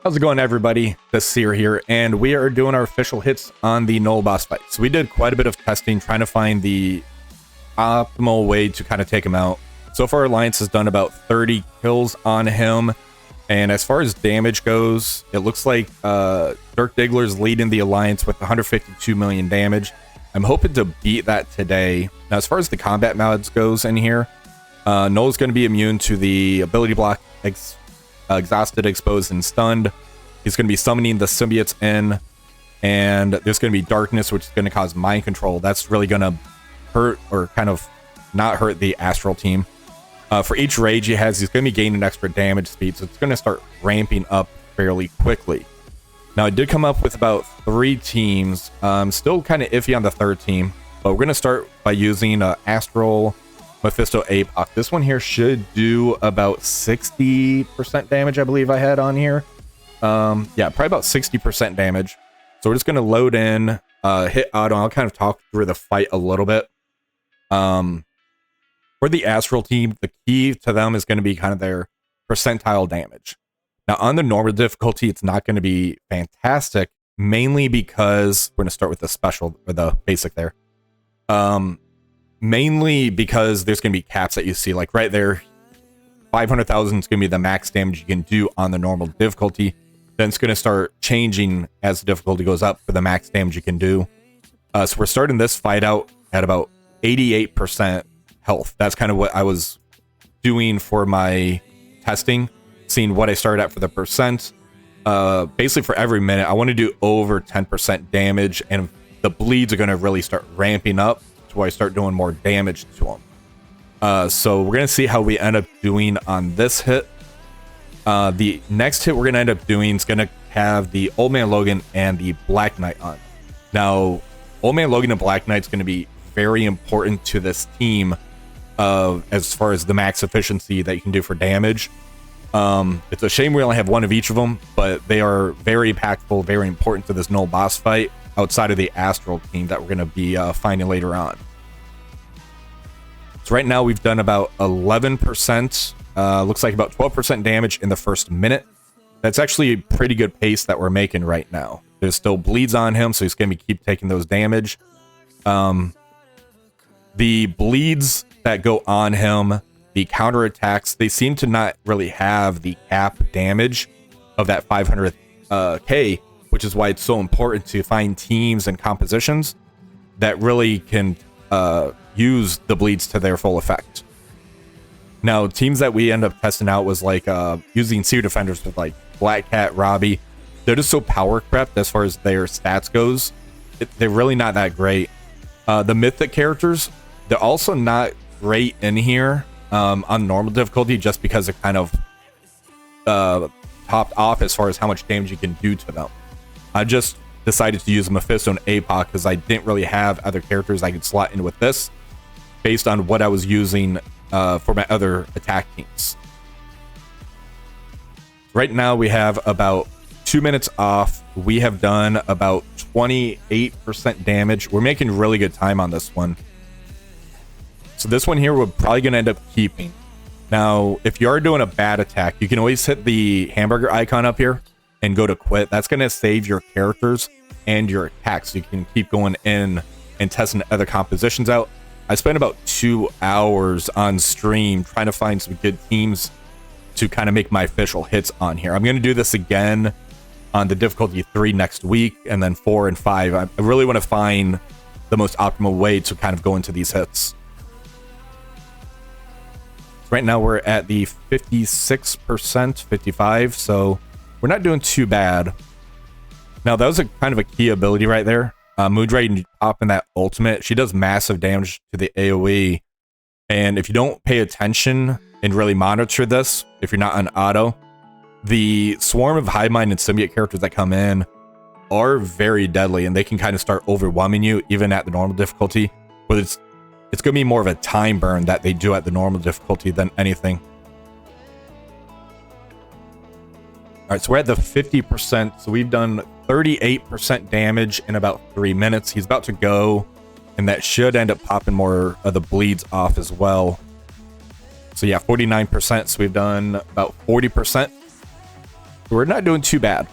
How's it going, everybody? This is Seer here, and we are doing our official hits on the Knull boss fight. So we did quite a bit of testing, trying to find the optimal way to kind of take him out. So far, Alliance has done about 30 kills on him, and as far as damage goes, it looks like Dirk Diggler's leading the Alliance with 152 million damage. I'm hoping to beat that today. Now, as far as the combat mods goes in here, Knull is going to be immune to the ability block exhausted, exposed, and stunned. He's going to be summoning the symbiotes in, and there's going to be darkness, which is going to cause mind control. That's really going to hurt, or kind of not hurt, the Astral team. For each rage he has, he's going to be gaining extra damage speed, so it's going to start ramping up fairly quickly. Now, I did come up with about 3 teams. Still kind of iffy on the third team, but we're going to start by using Astral, Mephisto, APOC. This one here should do about 60% damage, I believe I had on here. Yeah, probably about 60% damage. So we're just going to load in, hit auto, and I'll kind of talk through the fight a little bit. For the Astral team, the key to them is going to be kind of their percentile damage. Now, on the normal difficulty, it's not going to be fantastic, mainly because we're going to start with the special, or the basic there. Mainly because there's going to be caps that you see, like right there. 500,000 is going to be the max damage you can do on the normal difficulty. Then it's going to start changing as the difficulty goes up for the max damage you can do. So we're starting this fight out at about 88% health. That's kind of what I was doing for my testing, seeing what I started at for the percent. Basically, for every minute, I want to do over 10% damage, and the bleeds are going to really start ramping up to where I start doing more damage to them. So we're going to see how we end up doing on this hit. The next hit we're going to end up doing is going to have the Old Man Logan and the Black Knight on. Now, Old Man Logan and Black Knight's going to be very important to this team as far as the max efficiency that you can do for damage. It's a shame we only have one of each of them, but they are very impactful, very important to this Knull boss fight outside of the Astral team that we're going to be finding later on. So right now we've done about 11%, looks like about 12% damage in the first minute. That's actually a pretty good pace that we're making right now. There's still bleeds on him, so he's going to keep taking those damage. The bleeds that go on him, the counterattacks, they seem to not really have the cap damage of that 500k, which is why it's so important to find teams and compositions that really can use the bleeds to their full effect. Now, teams that we end up testing out was like using Seer Defenders with like Black Cat, Robbie. They're just so power crept as far as their stats goes. They're really not that great. The Mythic characters, they're also not great in here on normal difficulty, just because they're kind of topped off as far as how much damage you can do to them. I just decided to use Mephisto and APOC because I didn't really have other characters I could slot in with this based on what I was using for my other attack teams. Right now we have about 2 minutes off. We have done about 28% damage. We're making really good time on this one. So this one here we're probably going to end up keeping. Now, if you are doing a bad attack, you can always hit the hamburger icon up here and go to quit. That's going to save your characters and your attacks, so you can keep going in and testing other compositions out. I spent about 2 hours on stream trying to find some good teams to kind of make my official hits on here. I'm going to do this again on the difficulty 3 next week, and then 4 and 5. I really want to find the most optimal way to kind of go into these hits. Right now we're at the 56%, 55, so we're not doing too bad. Now, that was a kind of a key ability right there. Moondragon popping that ultimate, she does massive damage to the AoE, and if you don't pay attention and really monitor this, if you're not on auto, the swarm of hive mind and symbiote characters that come in are very deadly, and they can kind of start overwhelming you even at the normal difficulty, but it's going to be more of a time burn that they do at the normal difficulty than anything. All right, so we're at the 50%. So we've done 38% damage in about 3 minutes. He's about to go, and that should end up popping more of the bleeds off as well. So yeah, 49%. So we've done about 40%. We're not doing too bad.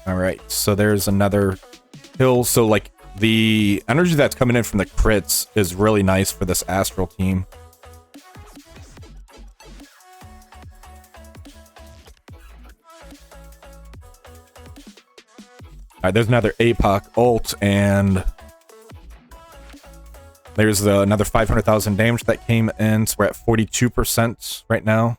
All right, so there's another kill. So like the energy that's coming in from the crits is really nice for this Astral team. All right, there's another APOC ult, and there's another 500,000 damage that came in. So we're at 42% right now.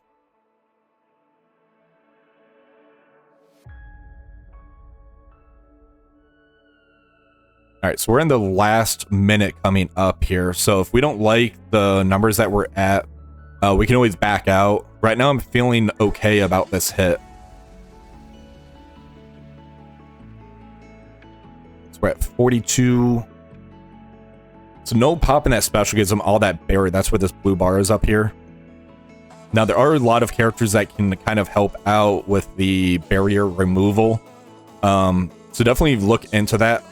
All right, so we're in the last minute coming up here. So if we don't like the numbers that we're at, we can always back out. Right now, I'm feeling okay about this hit. So we're at 42. So no popping that special gives them all that barrier. That's where this blue bar is up here. Now, there are a lot of characters that can kind of help out with the barrier removal. So definitely look into that.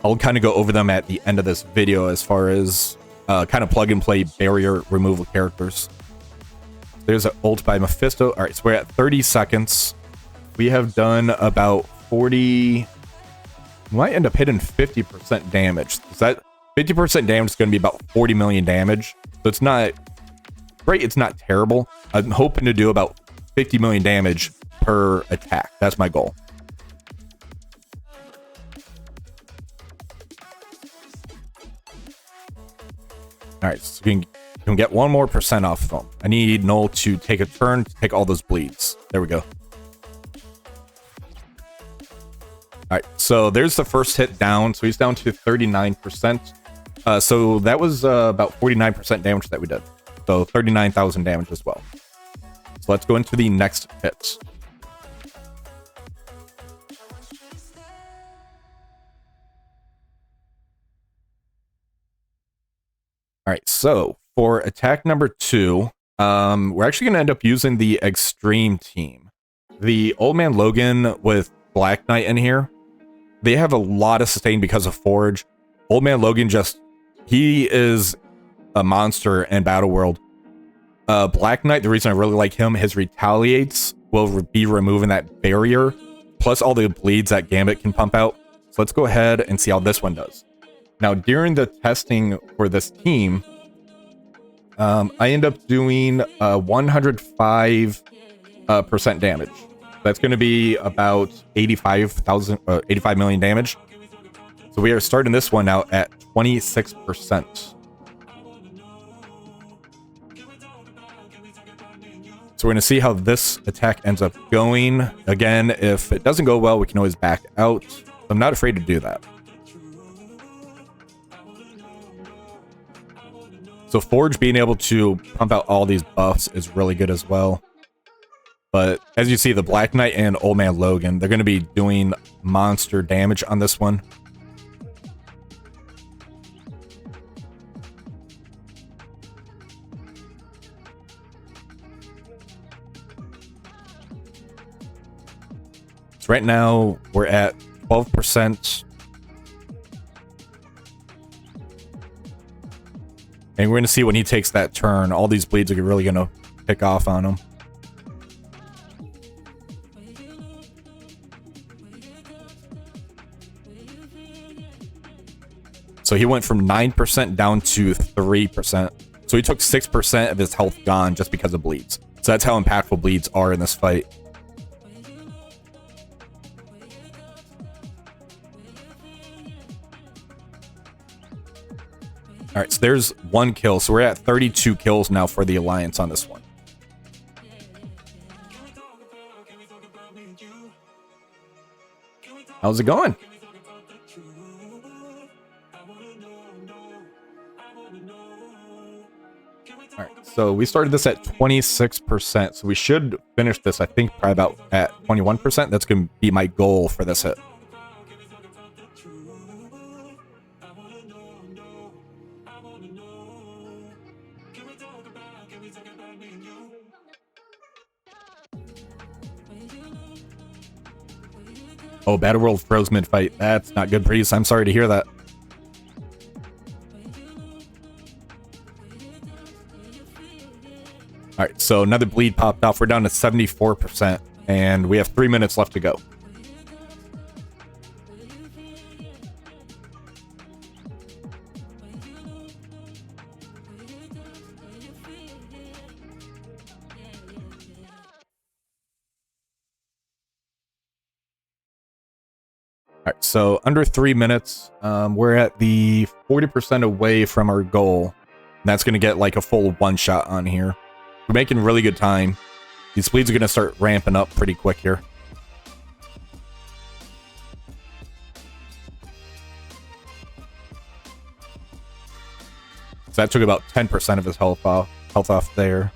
I'll kind of go over them at the end of this video as far as kind of plug and play barrier removal characters. There's an ult by Mephisto. All right, so we're at 30 seconds. We have done about 40. We might end up hitting 50% damage. So that 50% damage is going to be about 40 million damage. So it's not great. It's not terrible. I'm hoping to do about 50 million damage per attack. That's my goal. All right, so we can get 1 more % off of them. I need Knull to take a turn to take all those bleeds. There we go. All right, so there's the first hit down. So he's down to 39%. So that was about 49% damage that we did. So 39,000 damage as well. So let's go into the next hit. All right, so for attack number 2, we're actually going to end up using the X-Treme team. The Old Man Logan with Black Knight in here, they have a lot of sustain because of Forge. Old Man Logan he is a monster in Battle World. Black Knight, the reason I really like him, his retaliates will be removing that barrier, plus all the bleeds that Gambit can pump out. So let's go ahead and see how this one does. Now, during the testing for this team, I end up doing 105% damage. That's going to be about 85 million damage. So we are starting this one out at 26%. So we're going to see how this attack ends up going. Again, if it doesn't go well, we can always back out. I'm not afraid to do that. So Forge being able to pump out all these buffs is really good as well. But as you see, the Black Knight and Old Man Logan, they're going to be doing monster damage on this one. So right now, we're at 12%. And we're going to see when he takes that turn, all these bleeds are really going to pick off on him. So he went from 9% down to 3%. So he took 6% of his health gone just because of bleeds. So that's how impactful bleeds are in this fight. All right, so there's 1 kill. So we're at 32 kills now for the Alliance on this one. How's it going? All right, so we started this at 26%. So we should finish this, I think, probably about at 21%. That's going to be my goal for this hit. Oh, Battle World froze mid-fight. That's not good, Breeze. I'm sorry to hear that. so another bleed popped off. We're down to 74%, and we have 3 minutes left to go. All right, so under 3 minutes, we're at the 40% away from our goal. And that's going to get like a full one-shot on here. We're making really good time. These bleeds are going to start ramping up pretty quick here. So that took about 10% of his health off there.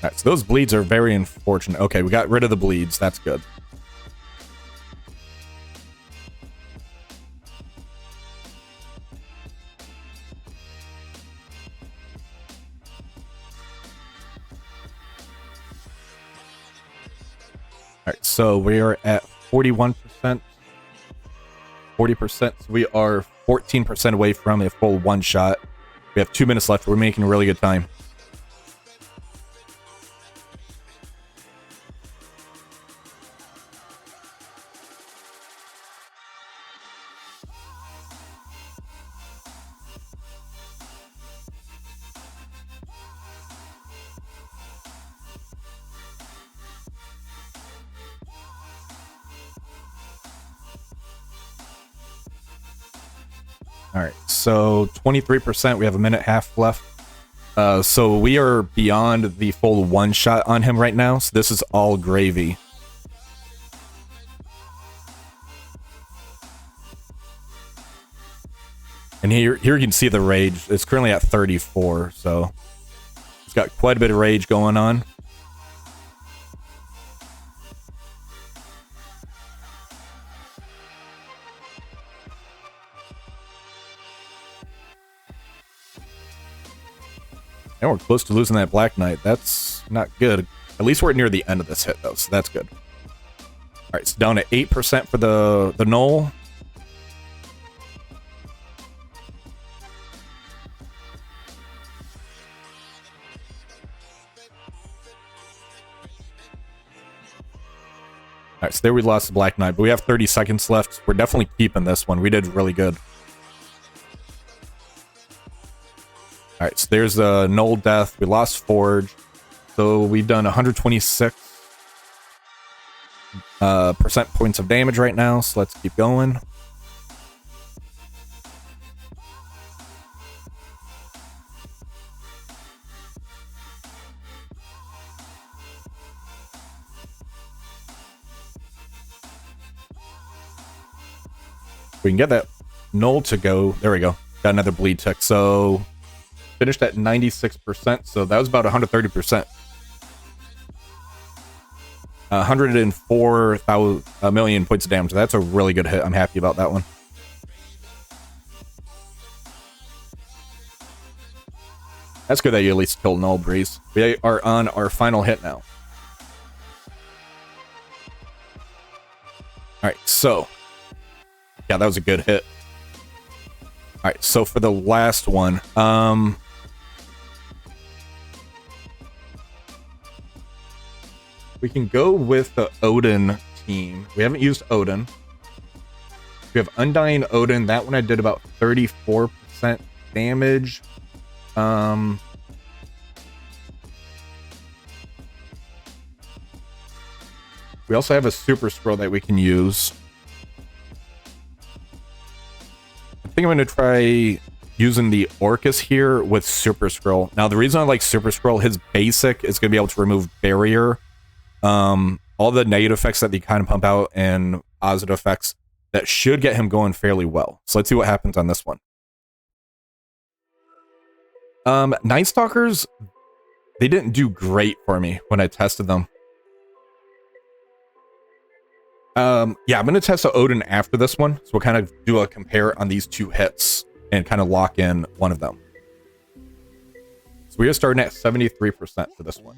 Alright, so those bleeds are very unfortunate. Okay, we got rid of the bleeds. That's good. Alright, so we are at 41%. 40%. So we are 14% away from a full one-shot. We have 2 minutes left. We're making really good time. All right, so 23%. We have a minute half left. So we are beyond the full one shot on him right now. So this is all gravy. And here you can see the rage. It's currently at 34, so it's got quite a bit of rage going on. And we're close to losing that Black Knight. That's not good. At least we're near the end of this hit, though, so that's good. All right, so down to 8% for the Knull. All right, so there we lost the Black Knight, but we have 30 seconds left. We're definitely keeping this one. We did really good. All right, so there's a Knull death. We lost Forge. So we've done 126 percent points of damage right now. So let's keep going. We can get that Knull to go. There we go. Got another bleed tick. So finished at 96%, so that was about 130%. 104 million points of damage. That's a really good hit. I'm happy about that one. That's good that you at least killed Knull, Breeze. We are on our final hit now. Alright, so yeah, that was a good hit. Alright, so for the last one, we can go with the Odin team. We haven't used Odin. We have Undying Odin. That one I did about 34% damage. We also have a Super Skrull that we can use. I think I'm going to try using the Orchis here with Super Skrull. Now, the reason I like Super Skrull, his basic is going to be able to remove Barrier. All the negative effects that they kind of pump out and positive effects that should get him going fairly well. So let's see what happens on this one. Night Stalkers, they didn't do great for me when I tested them. Yeah, I'm going to test the Odin after this one. So we'll kind of do a compare on these two hits and kind of lock in one of them. So we are starting at 73% for this one.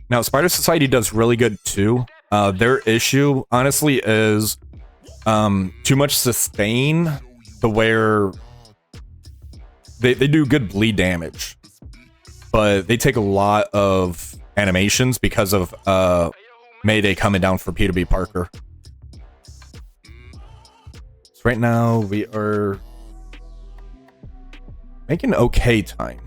Now, Spider Society does really good too. Their issue, honestly, is too much sustain to where they do good bleed damage, but they take a lot of animations because of Mayday coming down for P2B Parker. So right now we are making okay time.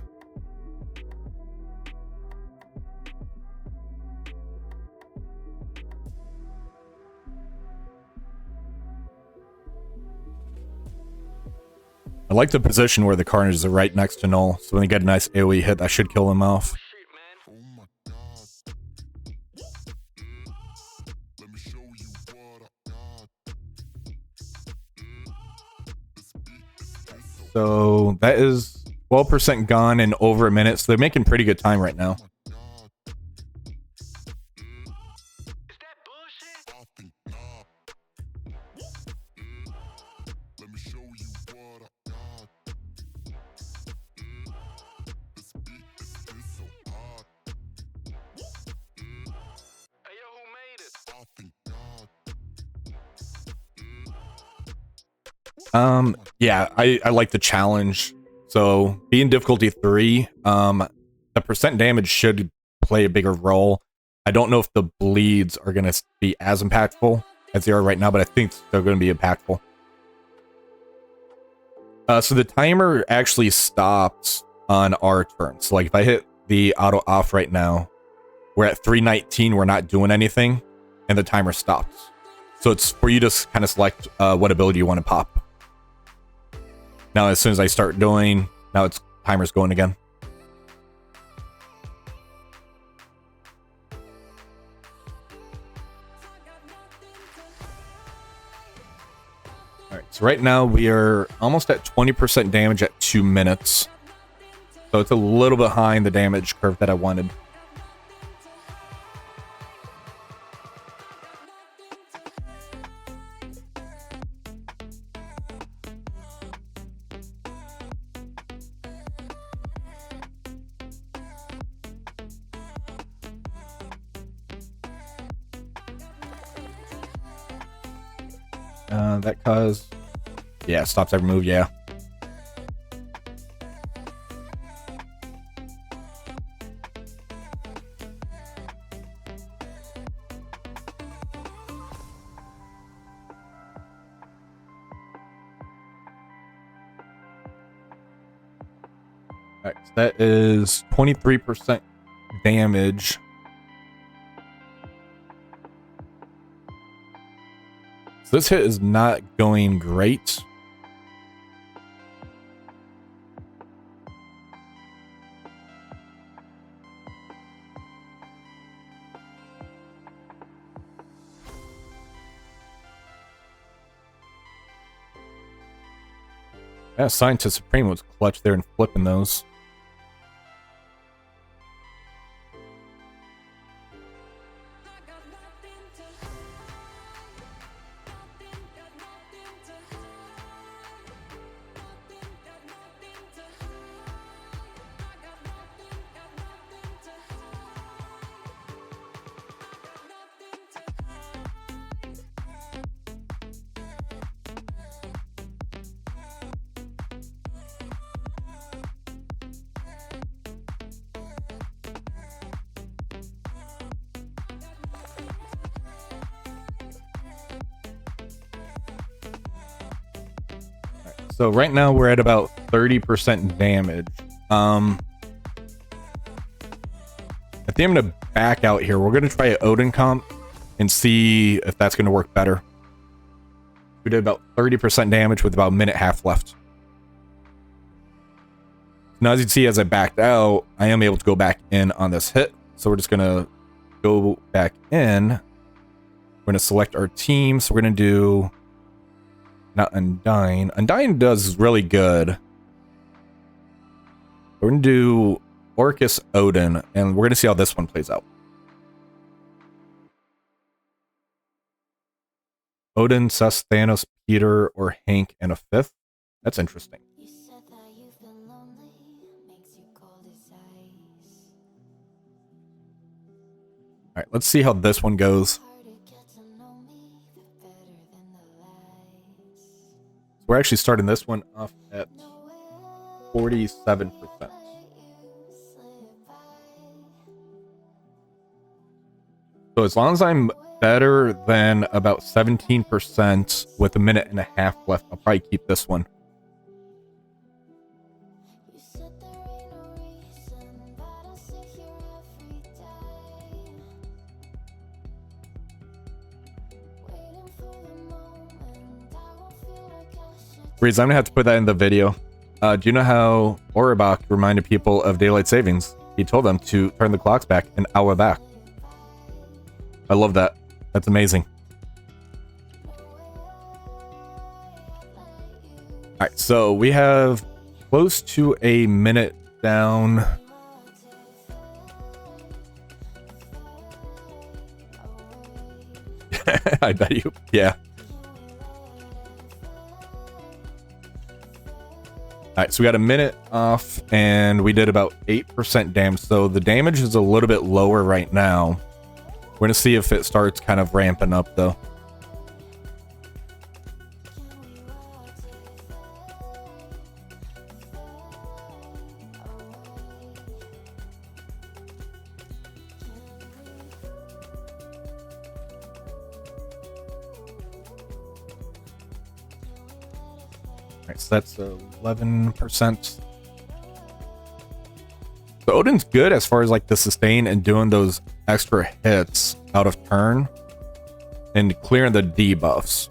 I like the position where the Carnages are right next to Knull, so when they get a nice AoE hit, that should kill them off. So that is 12% gone in over a minute, so they're making pretty good time right now. Yeah, I like the challenge. So being difficulty 3, the percent damage should play a bigger role. I don't know if the bleeds are going to be as impactful as they are right now, but I think they're going to be impactful. So the timer actually stops on our turn. So like if I hit the auto off right now, we're at 319, we're not doing anything, and the timer stops. So it's for you to kind of select what ability you want to pop. Now, as soon as I start doing, now it's timer's going again. All right, so right now we are almost at 20% damage at 2 minutes. So it's a little behind the damage curve that I wanted. That caused... Yeah, stops every move, yeah. Alright, so that is 23% damage. This hit is not going great. Yeah, Scientist Supreme was clutch there and flipping those. So right now we're at about 30% damage. I think I'm gonna back out here. We're gonna try an Odin comp and see if that's gonna work better. We did about 30% damage with about a minute half left. Now, as you can see, as I backed out, I am able to go back in on this hit. So we're just gonna go back in. We're gonna select our team. So we're gonna do not Undying. Undying does really good. We're gonna do Orchis Odin, and we're gonna see how this one plays out. Odin, Sus, Thanos, Peter, or Hank, and a fifth. That's interesting. All right, let's see how this one goes. So we're actually starting this one off at 47%. So as long as I'm better than about 17% with a minute and a half left, I'll probably keep this one. Breeze, I'm gonna have to put that in the video. Do you know how Oribach reminded people of daylight savings? He told them to turn the clocks back an hour back. I love that. That's amazing. Alright, so we have close to a minute down. I bet you, yeah. Alright, so we got a minute off, and we did about 8% damage, so the damage is a little bit lower right now. We're going to see if it starts kind of ramping up, though. Alright, so that's 11%. So Odin's good as far as like the sustain and doing those extra hits out of turn and clearing the debuffs.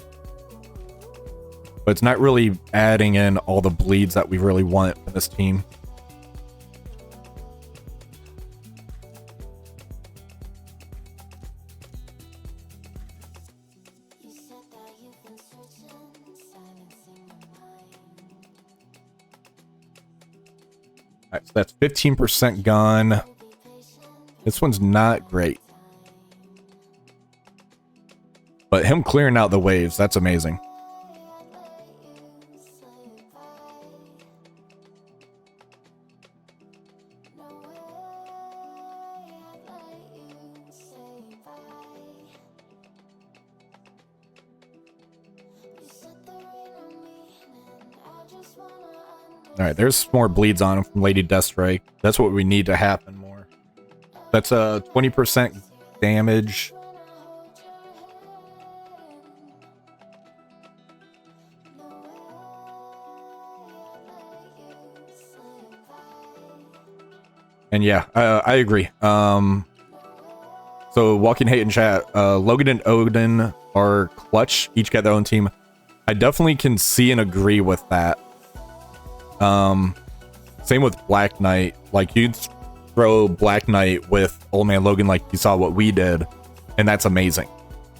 But it's not really adding in all the bleeds that we really want in this team. Alright, so that's 15% gone. This one's not great. But him clearing out the waves, that's amazing. Alright, there's more bleeds on him from Lady Deathstrike. That's what we need to happen more. That's a 20% damage. And yeah, I agree. So Walking Hate in chat, Logan and Odin are clutch, each get their own team. I definitely can see and agree with that. Same with Black Knight. Like, you'd throw Black Knight with Old Man Logan like you saw what we did, and that's amazing.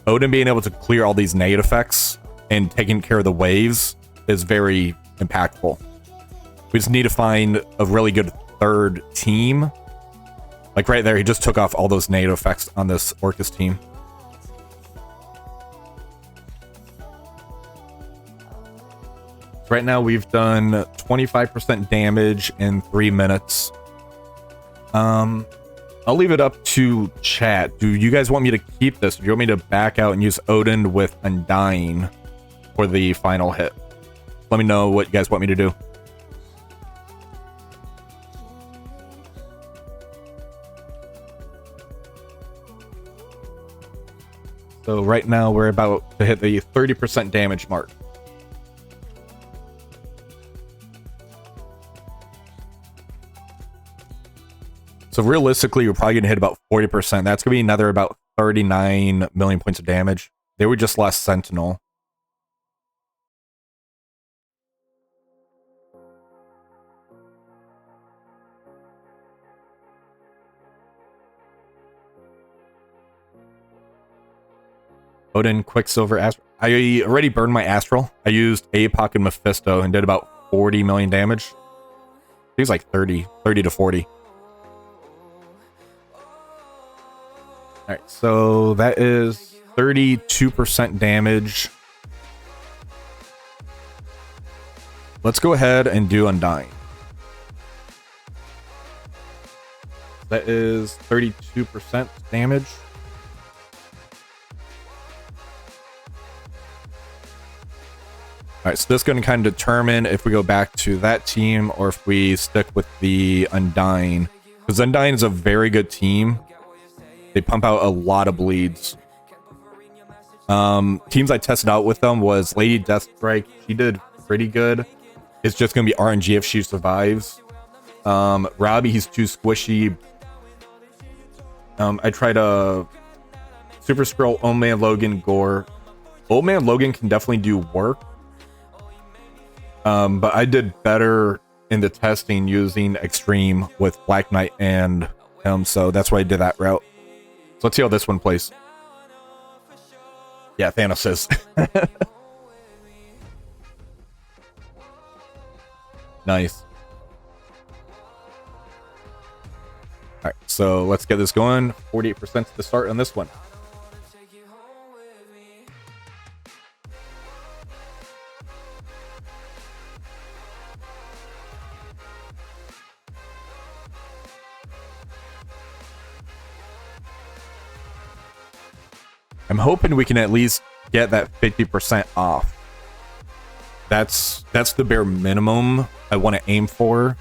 Odin being able to clear all these negative effects and taking care of the waves is very impactful. We just need to find a really good third team. Like right there, he just took off all those negative effects on this Orchis team. Right now we've done 25% damage in 3 minutes. I'll leave it up to chat. Do you guys want me to keep this? Do you want me to back out and use Odin with Undying for the final hit? Let me know what you guys want me to do. So right now we're about to hit the 30% damage mark. So realistically, we're probably going to hit about 40%. That's going to be another about 39 million points of damage. They were just less Sentinel. Odin, Quicksilver, Astral. I already burned my Astral. I used APOC and Mephisto and did about 40 million damage. I think it was like 30 to 40. Alright, so that is 32% damage. Let's go ahead and do Undying. That is 32% damage. All right, so this is going to kind of determine if we go back to that team or if we stick with the Undying. Because Undying is a very good team. They pump out a lot of bleeds. Teams I tested out with them was Lady Deathstrike. She did pretty good. It's just going to be RNG if she survives. Robbie, he's too squishy. I tried a Super Skrull, Old Man Logan, Gore. Old Man Logan can definitely do work. But I did better in the testing using X-Treme with Black Knight and him, so that's why I did that route. So let's see how this one plays. Yeah, Thanos is. Nice. Alright, so let's get this going. 48% to the start on this one. I'm hoping we can at least get that 50% off. That's the bare minimum I want to aim for.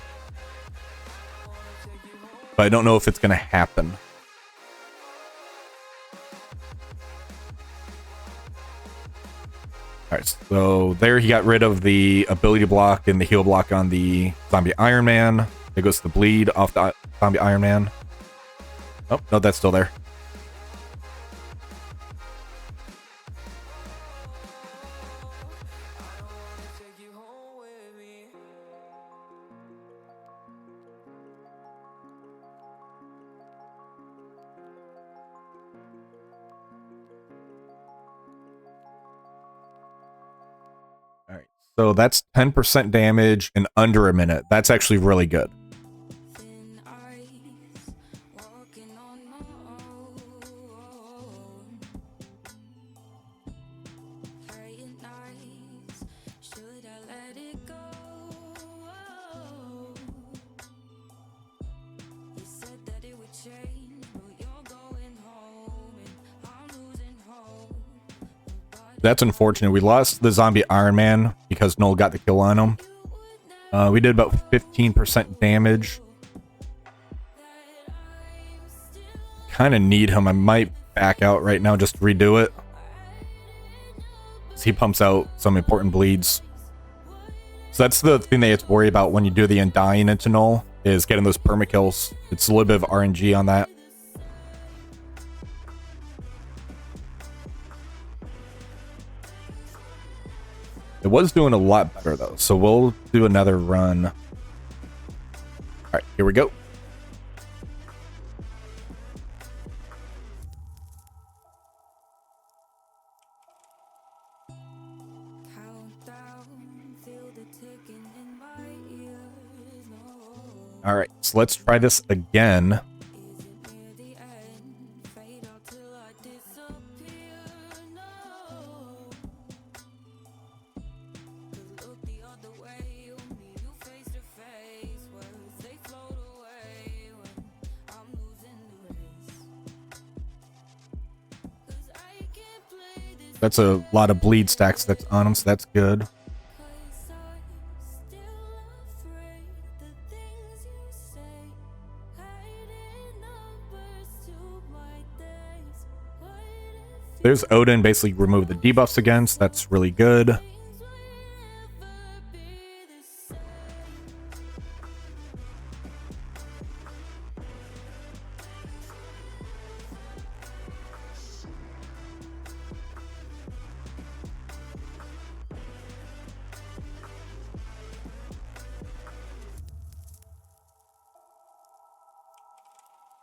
But I don't know if it's going to happen. Alright, so there he got rid of the ability block and the heal block on the zombie Iron Man. There goes the bleed off the zombie Iron Man. Oh, no, that's still there. Alright, so that's 10% damage in under a minute. That's actually really good. That's unfortunate. We lost the zombie Iron Man because Knull got the kill on him. We did about 15% damage. Kind of need him. I might back out right now just to redo it. He pumps out some important bleeds. So that's the thing that you have to worry about when you do the Undying into Knull, is getting those permakills. It's a little bit of RNG on that. It was doing a lot better though, so we'll do another run. All right, here we go. All right, so let's try this again. That's a lot of bleed stacks that's on him, so that's good. There's Odin, basically remove the debuffs again, so that's really good.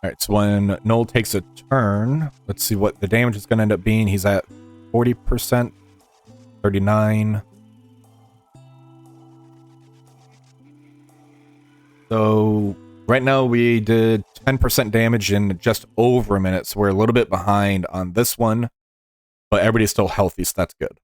Alright, so when Knull takes a turn, let's see what the damage is going to end up being. He's at 40%, 39. So right now we did 10% damage in just over a minute, so we're a little bit behind on this one. but everybody's still healthy, so that's good.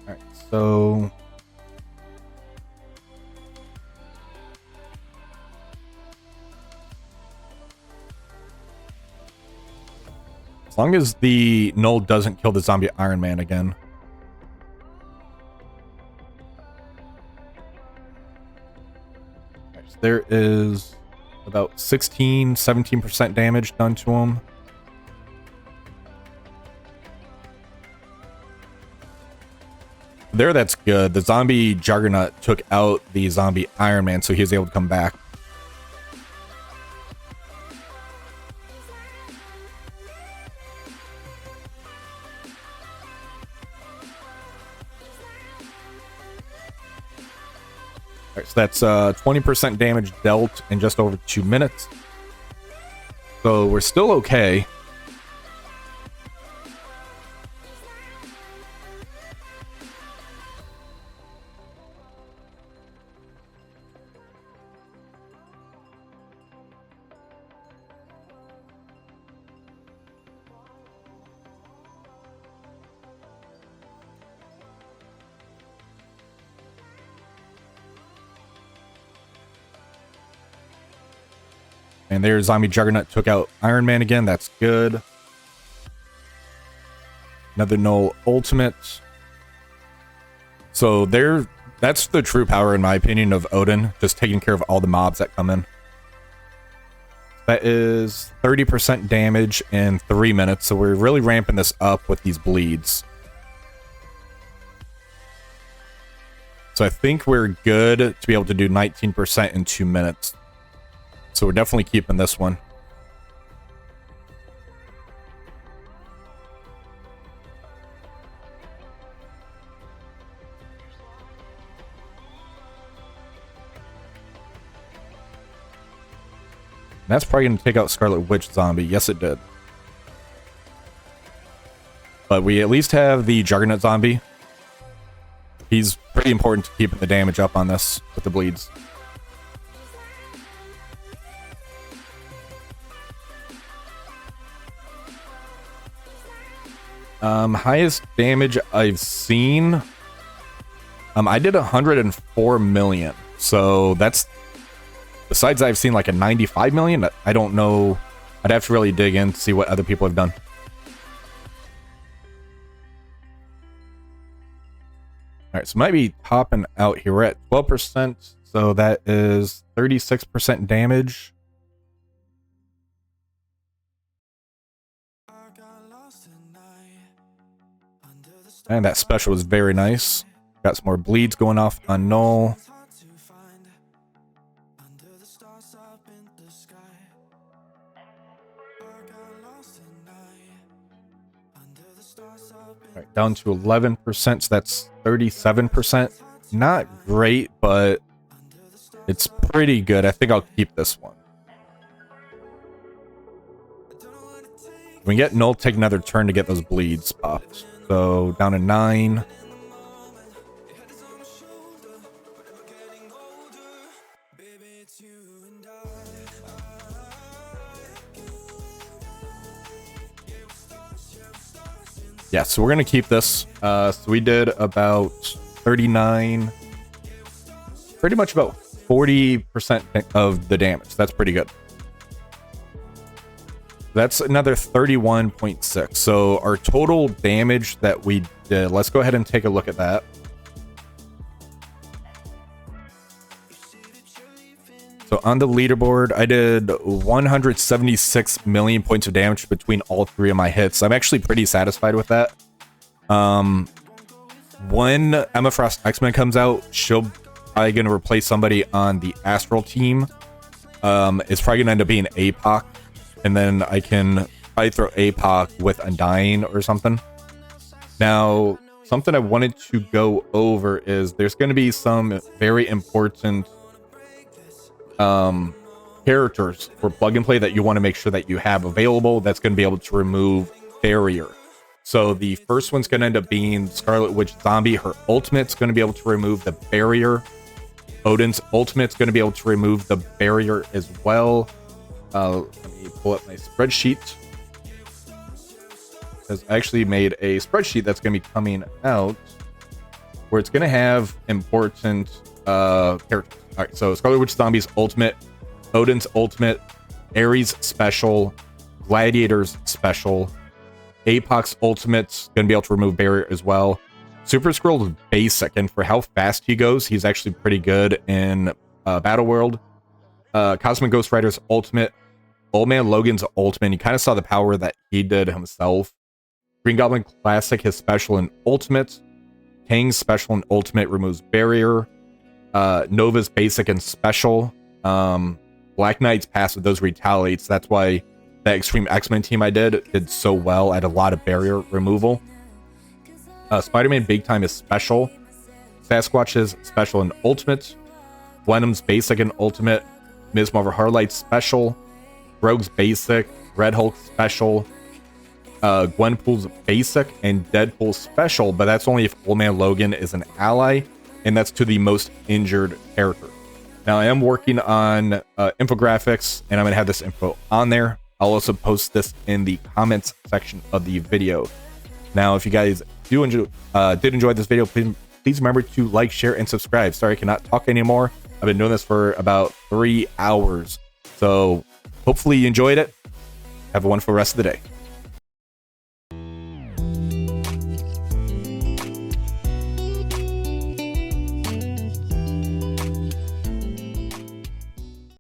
All right, so as long as the Knull doesn't kill the zombie Iron Man again. Right, so there is about 17% damage done to him. There, that's good. The zombie Juggernaut took out the zombie Iron Man, so he was able to come back. Alright, so that's 20% damage dealt in just over 2 minutes. So we're still okay. And there's zombie Juggernaut took out Iron Man again. That's good. Another Knull ultimate. So that's the true power, in my opinion, of Odin. Just taking care of all the mobs that come in. That is 30% damage in 3 minutes. So we're really ramping this up with these bleeds. So I think we're good to be able to do 19% in 2 minutes. So we're definitely keeping this one. And that's probably going to take out Scarlet Witch Zombie. Yes, it did. But we at least have the Juggernaut Zombie. He's pretty important to keeping the damage up on this with the bleeds. Highest damage I've seen. I did 104 million. So that's, besides I've seen like a 95 million. I don't know. I'd have to really dig in to see what other people have done. All right, so might be topping out here. We're at 12%. So that is 36% damage. And that special was very nice. Got some more bleeds going off on Knull. Right, down to 11%, so that's 37%. Not great, but it's pretty good. I think I'll keep this one. We can get Knull take another turn to get those bleeds popped. So down to 9. Yeah, so we're gonna keep this. So we did about 39, pretty much about 40% of the damage. That's pretty good. That's another 31.6. So our total damage that we did, let's go ahead and take a look at that. So on the leaderboard, I did 176 million points of damage between all 3 of my hits. I'm actually pretty satisfied with that. When Emma Frost X-Men comes out, she'll probably going to replace somebody on the Astral team. It's probably going to end up being APOC. And then I can probably throw APOC with Undying or something. Now, something I wanted to go over is there's going to be some very important characters for plug and play that you want to make sure that you have available that's going to be able to remove barrier. So the first one's going to end up being Scarlet Witch Zombie. Her ultimate's going to be able to remove the barrier. Odin's ultimate's going to be able to remove the barrier as well. Let me pull up my spreadsheet, because I actually made a spreadsheet that's going to be coming out where it's going to have important characters. All right, so Scarlet Witch Zombie's ultimate, Odin's ultimate, Ares special, Gladiator's special, Apoc's ultimate's going to be able to remove barrier as well. Super Skrull is basic, and for how fast he goes, he's actually pretty good in Battle World. Cosmic Ghost Rider's ultimate, Old Man Logan's ultimate, you kind of saw the power that he did himself. Green Goblin Classic, his special and ultimate. Kang's special and ultimate removes barrier. Nova's basic and special. Black Knight's passive, those retaliates. That's why that X-Treme X-Men team I did so well at a lot of barrier removal. Spider-Man Big Time is special. Sasquatch's special and ultimate. Venom's basic and ultimate. Ms. Marvel Harlight's special. Rogue's basic. Red Hulk special. Gwenpool's basic and Deadpool's special, but that's only if Old Man Logan is an ally, and that's to the most injured character. Now, I am working on infographics, and I'm going to have this info on there. I'll also post this in the comments section of the video. Now, if you guys did enjoy this video, please remember to like, share, and subscribe. Sorry, I cannot talk anymore. I've been doing this for about 3 hours. So hopefully you enjoyed it. Have a wonderful rest of the day.